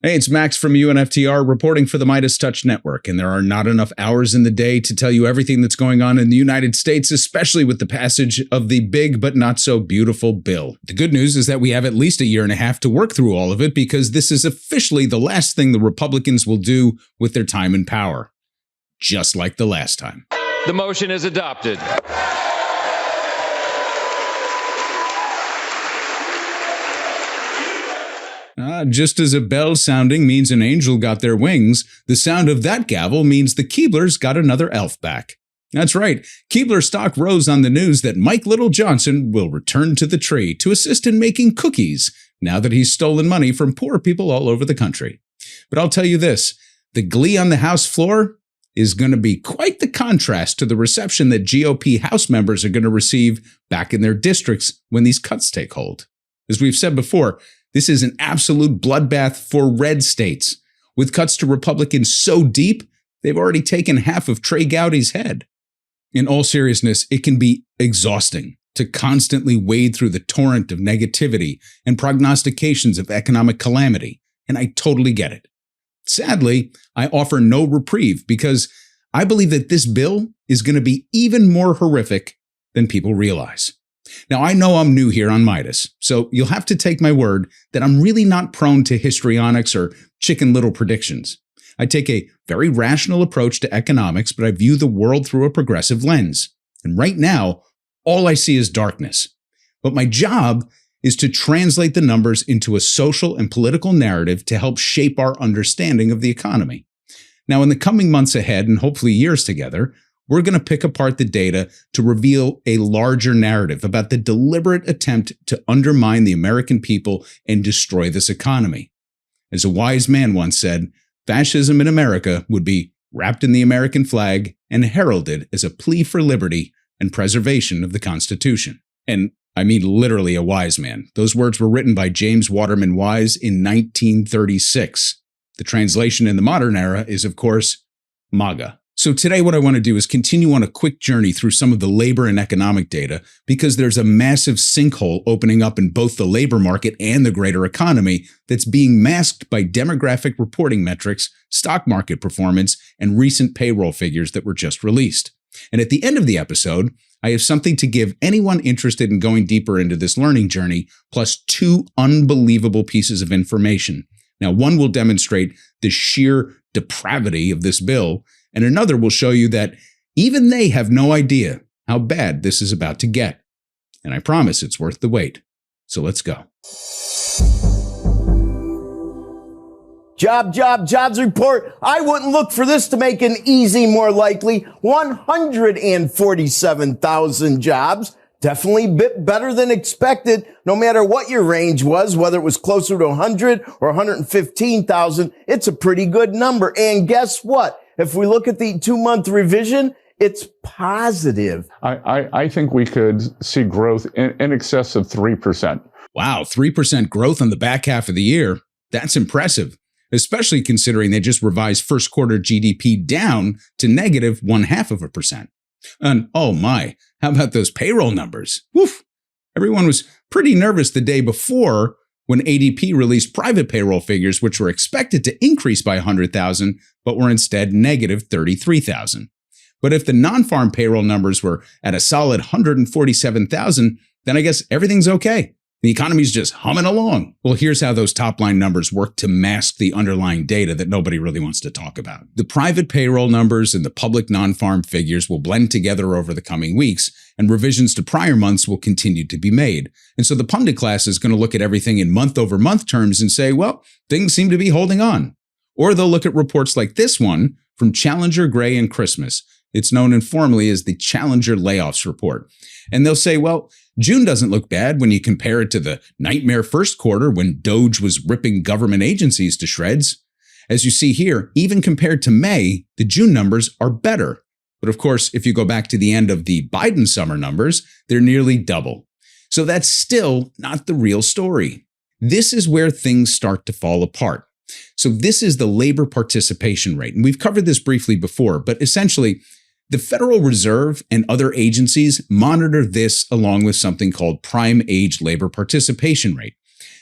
Hey, it's Max from UNFTR reporting for the MeidasTouch network, and there are not enough hours in the day to tell you everything that's going on in the United States, especially with the passage of the big but not so beautiful bill. The good news is that we have at least a year and a half to work through all of it, because this is officially the last thing the Republicans will do with their time in power. Just like the last time. The motion is adopted. Just as a bell sounding means an angel got their wings, the sound of that gavel means the Keeblers got another elf back. That's right, Keebler stock rose on the news that Mike Little Johnson will return to the tree to assist in making cookies now that he's stolen money from poor people all over the country. But I'll tell you this, the glee on the House floor is going to be quite the contrast to the reception that GOP House members are going to receive back in their districts when these cuts take hold. As we've said before, this is an absolute bloodbath for red states, with cuts to Republicans so deep, they've already taken half of Trey Gowdy's head. In all seriousness, it can be exhausting to constantly wade through the torrent of negativity and prognostications of economic calamity, and I totally get it. Sadly, I offer no reprieve because I believe that this bill is going to be even more horrific than people realize. Now, I know I'm new here on Meidas, so you'll have to take my word that I'm really not prone to histrionics or chicken little predictions. I take a very rational approach to economics, but I view the world through a progressive lens. And right now, all I see is darkness. But my job is to translate the numbers into a social and political narrative to help shape our understanding of the economy. Now, in the coming months ahead, and hopefully years together, we're going to pick apart the data to reveal a larger narrative about the deliberate attempt to undermine the American people and destroy this economy. As a wise man once said, fascism in America would be wrapped in the American flag and heralded as a plea for liberty and preservation of the Constitution. And I mean literally a wise man. Those words were written by James Waterman Wise in 1936. The translation in the modern era is, of course, MAGA. So today what I want to do is continue on a quick journey through some of the labor and economic data, because there's a massive sinkhole opening up in both the labor market and the greater economy that's being masked by demographic reporting metrics, stock market performance, and recent payroll figures that were just released. And at the end of the episode, I have something to give anyone interested in going deeper into this learning journey, plus two unbelievable pieces of information. Now, one will demonstrate the sheer depravity of this bill, and another will show you that even they have no idea how bad this is about to get. And I promise it's worth the wait. So let's go. Jobs report. I wouldn't look for this to make an easy more likely. 147,000 jobs. Definitely a bit better than expected, no matter what your range was, whether it was closer to 100 or 115,000. It's a pretty good number. And guess what? If we look at the 2-month revision, it's positive. I think we could see growth in excess of 3%. Wow, 3% growth on the back half of the year. That's impressive, especially considering they just revised first quarter GDP down to negative 0.5%. And oh my, how about those payroll numbers? Woof! Everyone was pretty nervous the day before when ADP released private payroll figures, which were expected to increase by 100,000, but were instead negative 33,000. But if the non-farm payroll numbers were at a solid 147,000, then I guess everything's okay. The economy's just humming along. Well, here's how those top-line numbers work to mask the underlying data that nobody really wants to talk about. The private payroll numbers and the public non-farm figures will blend together over the coming weeks, and revisions to prior months will continue to be made. And so the pundit class is going to look at everything in month-over-month terms and say, well, things seem to be holding on. Or they'll look at reports like this one from Challenger, Gray, and Christmas. It's known informally as the Challenger Layoffs Report. And they'll say, well, June doesn't look bad when you compare it to the nightmare first quarter when Doge was ripping government agencies to shreds. As you see here, even compared to May, the June numbers are better. But of course, if you go back to the end of the Biden summer numbers, they're nearly double. So that's still not the real story. This is where things start to fall apart. So this is the labor participation rate. And we've covered this briefly before, but essentially, the Federal Reserve and other agencies monitor this along with something called prime age labor participation rate.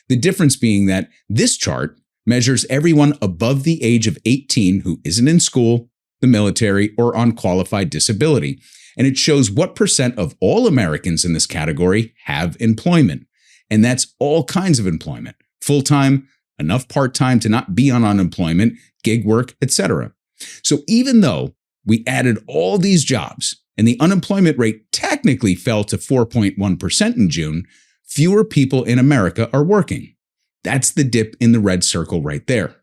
The difference being that this chart measures everyone above the age of 18 who isn't in school, the military, or on qualified disability. And it shows what percent of all Americans in this category have employment. And that's all kinds of employment: full-time, enough part-time to not be on unemployment, gig work, etc. So even though we added all these jobs and the unemployment rate technically fell to 4.1% in June, fewer people in America are working. That's the dip in the red circle right there.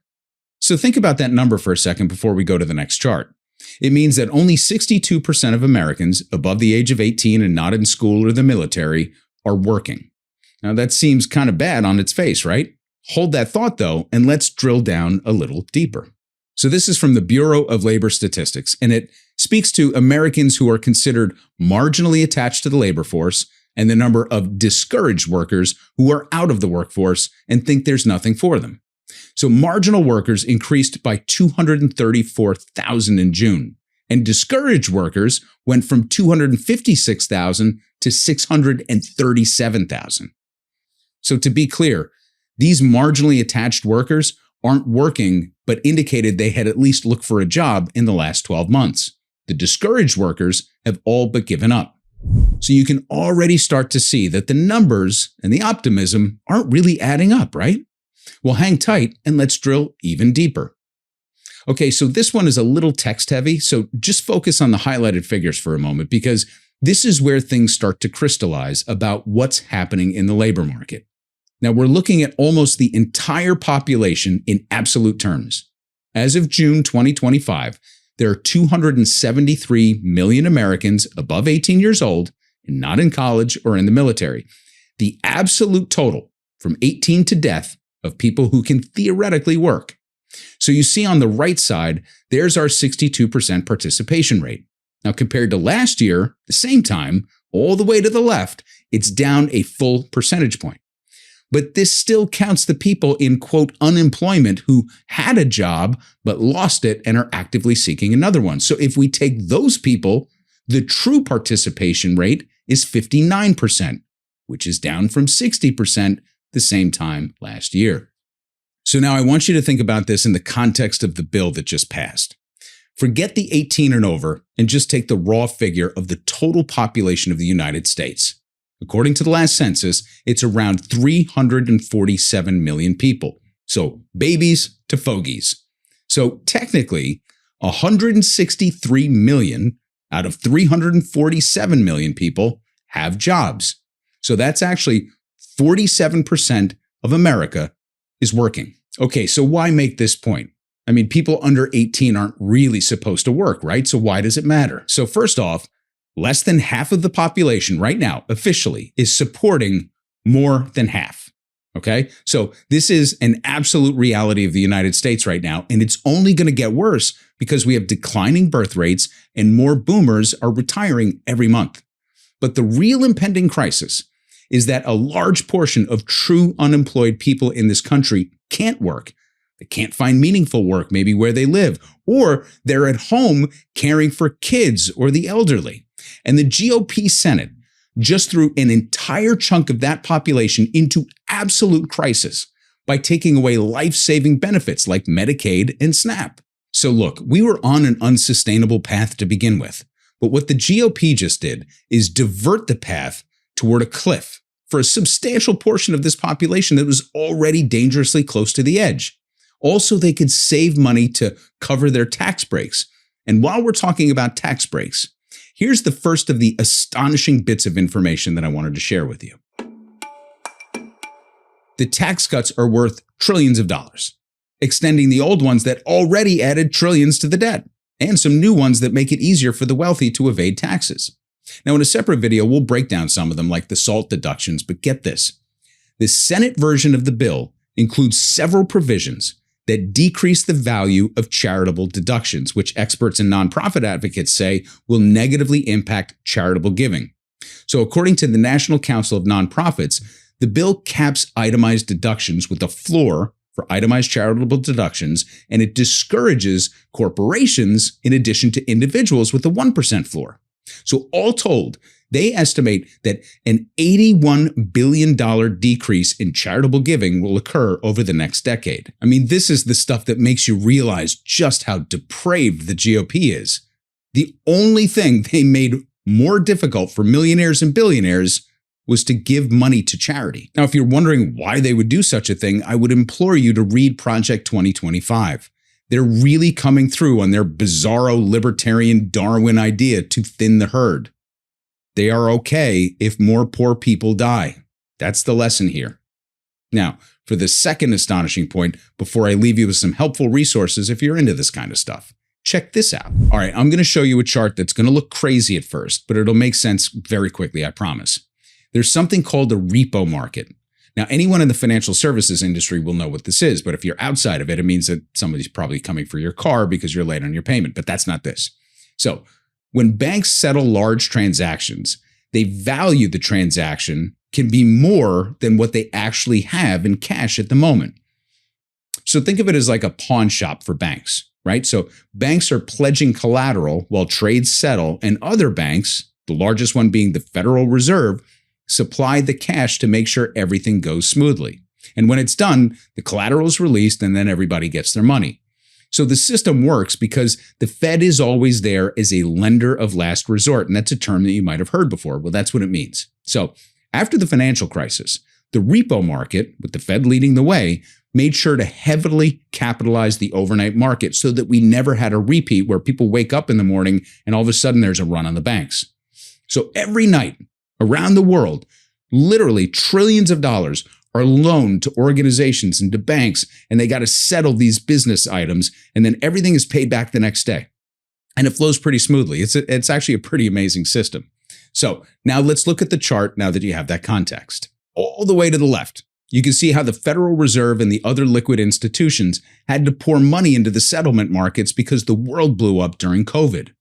So think about that number for a second before we go to the next chart. It means that only 62% of Americans above the age of 18 and not in school or the military are working. Now that seems kind of bad on its face, right? Hold that thought though, and let's drill down a little deeper. So this is from the Bureau of Labor Statistics, and it speaks to Americans who are considered marginally attached to the labor force and the number of discouraged workers who are out of the workforce and think there's nothing for them. So marginal workers increased by 234,000 in June, and discouraged workers went from 256,000 to 637,000. So to be clear, these marginally attached workers aren't working, but indicated they had at least looked for a job in the last 12 months. The discouraged workers have all but given up. So you can already start to see that the numbers and the optimism aren't really adding up, right? Well, hang tight and let's drill even deeper. Okay, so this one is a little text heavy, so just focus on the highlighted figures for a moment, because this is where things start to crystallize about what's happening in the labor market. Now, we're looking at almost the entire population in absolute terms. As of June 2025, there are 273 million Americans above 18 years old and not in college or in the military. The absolute total from 18 to death of people who can theoretically work. So you see on the right side, there's our 62% participation rate. Now, compared to last year, the same time, all the way to the left, it's down a full percentage point. But this still counts the people in, quote, unemployment who had a job but lost it and are actively seeking another one. So if we take those people, the true participation rate is 59%, which is down from 60% the same time last year. So now I want you to think about this in the context of the bill that just passed. Forget the 18 and over and just take the raw figure of the total population of the United States. According to the last census, it's around 347 million people. So babies to fogies. So technically, 163 million out of 347 million people have jobs. So that's actually 47% of America is working. Okay, so why make this point? I mean, people under 18 aren't really supposed to work, right? So why does it matter? So first off, less than half of the population right now, officially, is supporting more than half. Okay? So this is an absolute reality of the United States right now, and it's only going to get worse because we have declining birth rates and more boomers are retiring every month. But the real impending crisis is that a large portion of true unemployed people in this country can't work. They can't find meaningful work, maybe where they live, or they're at home caring for kids or the elderly. And the GOP Senate just threw an entire chunk of that population into absolute crisis by taking away life-saving benefits like Medicaid and SNAP. So look, we were on an unsustainable path to begin with. But what the GOP just did is divert the path toward a cliff for a substantial portion of this population that was already dangerously close to the edge. Also, they could save money to cover their tax breaks. And while we're talking about tax breaks, here's the first of the astonishing bits of information that I wanted to share with you. The tax cuts are worth trillions of dollars, extending the old ones that already added trillions to the debt, and some new ones that make it easier for the wealthy to evade taxes. Now, in a separate video, we'll break down some of them, like the SALT deductions, but get this. The Senate version of the bill includes several provisions that decrease the value of charitable deductions, which experts and nonprofit advocates say will negatively impact charitable giving. So according to the National Council of Nonprofits, the bill caps itemized deductions with a floor for itemized charitable deductions, and it discourages corporations in addition to individuals with a 1% floor. So all told, They estimate that an $81 billion decrease in charitable giving will occur over the next decade. I mean, this is the stuff that makes you realize just how depraved the GOP is. The only thing they made more difficult for millionaires and billionaires was to give money to charity. Now, if you're wondering why they would do such a thing, I would implore you to read Project 2025. They're really coming through on their bizarro libertarian Darwin idea to thin the herd. They are okay if more poor people die. That's the lesson here. Now, for the second astonishing point, before I leave you with some helpful resources if you're into this kind of stuff, check this out. All right, I'm going to show you a chart that's going to look crazy at first, but it'll make sense very quickly, I promise. There's something called a repo market. Now, anyone in the financial services industry will know what this is, but if you're outside of it, it means that somebody's probably coming for your car because you're late on your payment, but that's not this. So, when banks settle large transactions, they value the transaction can be more than what they actually have in cash at the moment. So think of it as like a pawn shop for banks, right? So banks are pledging collateral while trades settle, and other banks, the largest one being the Federal Reserve, supply the cash to make sure everything goes smoothly. And when it's done, the collateral is released and then everybody gets their money. So the system works because the Fed is always there as a lender of last resort. And that's a term that you might have heard before. Well, that's what it means. So after the financial crisis, the repo market, with the Fed leading the way, made sure to heavily capitalize the overnight market so that we never had a repeat where people wake up in the morning and all of a sudden there's a run on the banks. So every night around the world, literally trillions of dollars are loaned to organizations and to banks, and they got to settle these business items, and then everything is paid back the next day. And it flows pretty smoothly. It's actually a pretty amazing system. So now let's look at the chart now that you have that context. All the way to the left, you can see how the Federal Reserve and the other liquid institutions had to pour money into the settlement markets because the world blew up during COVID.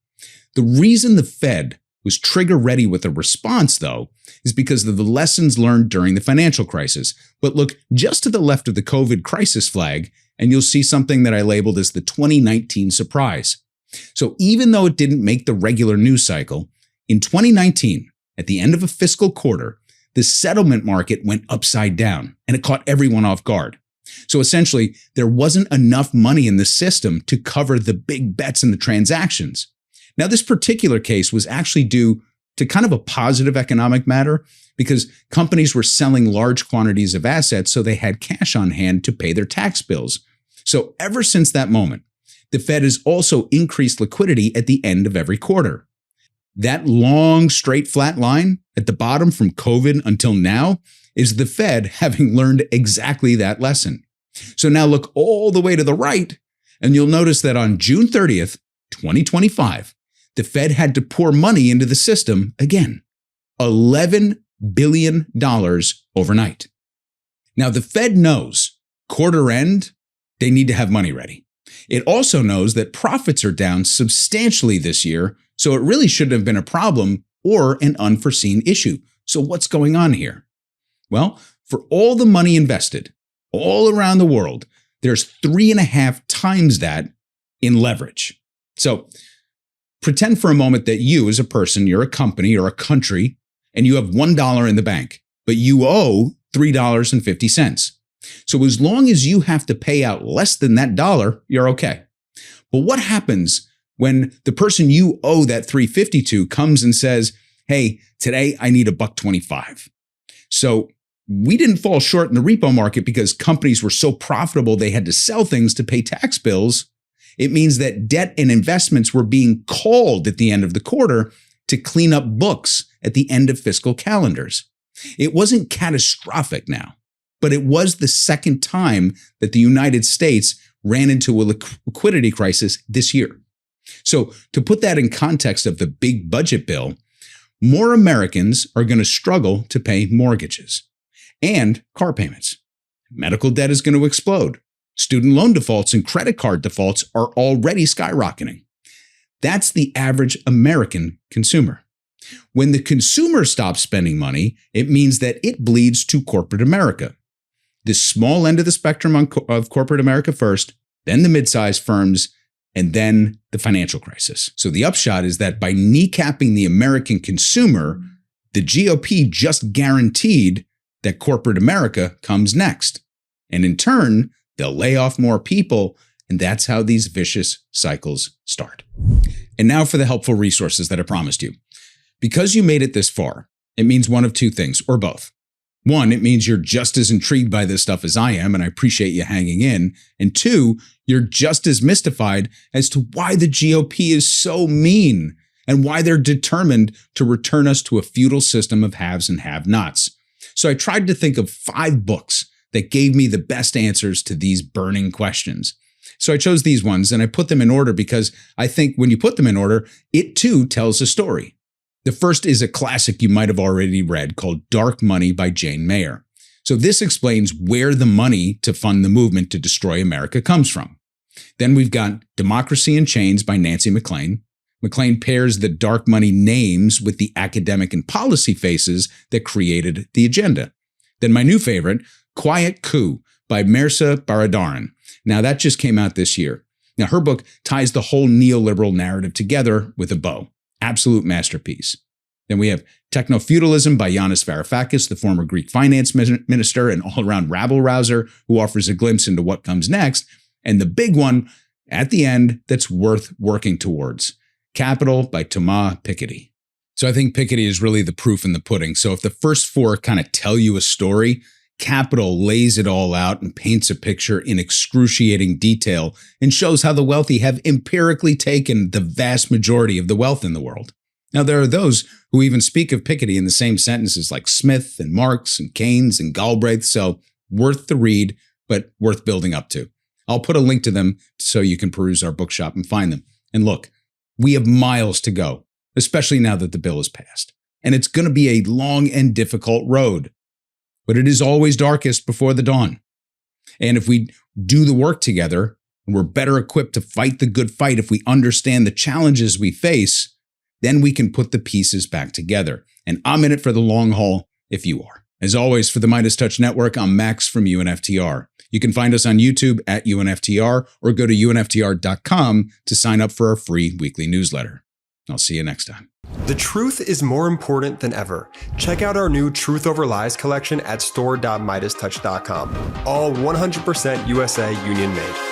The reason the Fed was trigger ready with a response, though, is because of the lessons learned during the financial crisis. But look just to the left of the COVID crisis flag, and you'll see something that I labeled as the 2019 surprise. So even though it didn't make the regular news cycle, in 2019, at the end of a fiscal quarter, the settlement market went upside down, and it caught everyone off guard. So essentially, there wasn't enough money in the system to cover the big bets in the transactions. Now, this particular case was actually due to kind of a positive economic matter because companies were selling large quantities of assets so they had cash on hand to pay their tax bills. So ever since that moment, the Fed has also increased liquidity at the end of every quarter. That long, straight, flat line at the bottom from COVID until now is the Fed having learned exactly that lesson. So now look all the way to the right, and you'll notice that on June 30th, 2025, the Fed had to pour money into the system again, $11 billion overnight. Now, the Fed knows quarter end, they need to have money ready. It also knows that profits are down substantially this year, so it really shouldn't have been a problem or an unforeseen issue. So what's going on here? Well, for all the money invested all around the world, there's 3.5 times that in leverage. So pretend for a moment that you as a person, you're a company or a country, and you have $1 in the bank, but you owe $3.50. So as long as you have to pay out less than that dollar, you're okay. But what happens when the person you owe that $3.50 to comes and says, hey, today I need $1.25. So we didn't fall short in the repo market because companies were so profitable they had to sell things to pay tax bills. It means that debt and investments were being called at the end of the quarter to clean up books at the end of fiscal calendars. It wasn't catastrophic now, but it was the second time that the United States ran into a liquidity crisis this year. So to put that in context of the big budget bill, more Americans are going to struggle to pay mortgages and car payments. Medical debt is going to explode. Student loan defaults and credit card defaults are already skyrocketing. That's the average American consumer. When the consumer stops spending money, it means that it bleeds to corporate America. The small end of the spectrum of corporate America first, then the mid-sized firms, and then the financial crisis. So the upshot is that by kneecapping the American consumer, The GOP just guaranteed that corporate America comes next. And in turn, they'll lay off more people, and that's how these vicious cycles start. And now for the helpful resources that I promised you. Because you made it this far, it means one of two things, or both. One, it means you're just as intrigued by this stuff as I am, and I appreciate you hanging in. And two, you're just as mystified as to why the GOP is so mean and why they're determined to return us to a feudal system of haves and have-nots. So I tried to think of 5 books that gave me the best answers to these burning questions. So I chose these ones and I put them in order because I think when you put them in order, it too tells a story. The first is a classic you might have already read called Dark Money by Jane Mayer. So this explains where the money to fund the movement to destroy America comes from. Then we've got Democracy in Chains by Nancy MacLean. MacLean pairs the dark money names with the academic and policy faces that created the agenda. Then my new favorite, Quiet Coup by Mehrsa Baradaran. Now that just came out this year. Now her book ties the whole neoliberal narrative together with a bow. Absolute masterpiece. Then we have Techno-Feudalism by Yanis Varoufakis, the former Greek finance minister and all-around rabble-rouser who offers a glimpse into what comes next. And the big one at the end that's worth working towards, Capital by Thomas Piketty. So I think Piketty is really the proof in the pudding. So if the first 4 kind of tell you a story, Capital lays it all out and paints a picture in excruciating detail and shows how the wealthy have empirically taken the vast majority of the wealth in the world. Now, there are those who even speak of Piketty in the same sentences like Smith and Marx and Keynes and Galbraith, so worth the read, but worth building up to. I'll put a link to them so you can peruse our bookshop and find them. And look, we have miles to go, especially now that the bill is passed. And it's going to be a long and difficult road. But it is always darkest before the dawn. And if we do the work together, we're better equipped to fight the good fight if we understand the challenges we face, then we can put the pieces back together. And I'm in it for the long haul if you are. As always, for the MeidasTouch Network, I'm Max from UNFTR. You can find us on YouTube at UNFTR or go to UNFTR.com to sign up for our free weekly newsletter. I'll see you next time. The truth is more important than ever. Check out our new Truth Over Lies collection at store.MeidasTouch.com. All 100% USA union made.